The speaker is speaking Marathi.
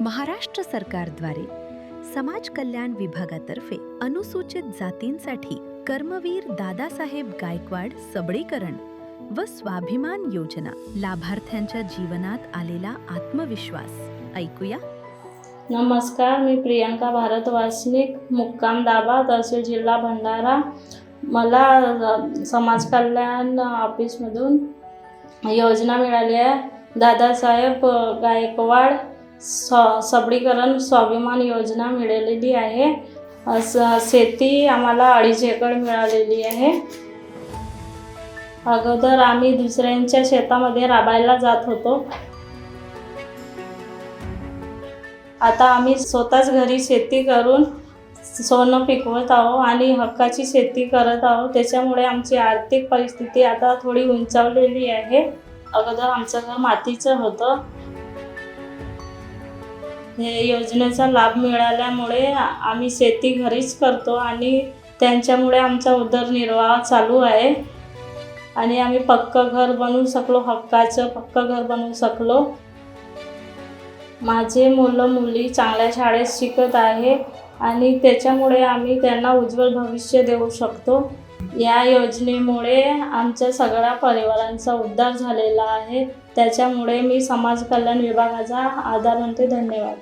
महाराष्ट्र सरकारद्वारे समाज कल्याण विभागातर्फे अनुसूचित जातींसाठी कर्मवीर दादासाहेब गायकवाड सबळीकरण व स्वाभिमान योजना लाभार्थ्यांच्या जीवनात आलेला आत्मविश्वास ऐकूया. नमस्कार, मी प्रियंका भारत वासनिक, मुक्काम दाबा, तहसील जिल्हा भंडारा. मला समाज कल्याण ऑफिसमधून योजना मिळाली आहे. दादासाहेब गायकवाड सबळीकरण स्वाभिमान योजना मिळालेली आहे. शेती आम्हाला 2.5 एकर मिळालेली आहे. अगोदर आम्ही दुसऱ्यांच्या शेतामध्ये राबायला जात होतो. आता आम्ही स्वतःच घरी शेती करून सोनं पिकवत आहोत आणि हक्काची शेती करत आहोत. त्याच्यामुळे आमची आर्थिक परिस्थिती आता थोडी उंचावलेली आहे. अगोदर आमचं घर मातीचं होतं. हे योजनेचा लाभ मिळाल्यामुळे आम्ही शेती घरीच करतो आणि त्यांच्यामुळे आमचा उदरनिर्वाह चालू आहे आणि आम्ही पक्कं घर बनवू शकलो, हक्काचं पक्कं घर बनवू शकलो. माझे मुलं मुली चांगल्या शाळेत शिकत आहे आणि त्याच्यामुळे आम्ही त्यांना उज्ज्वल भविष्य देऊ शकतो. या योजनेमुळे आमच्या सगळ्या परिवारांचा उद्धार झालेला आहे. त्याच्यामुळे मी समाज कल्याण विभागाचा आभार मानते. धन्यवाद.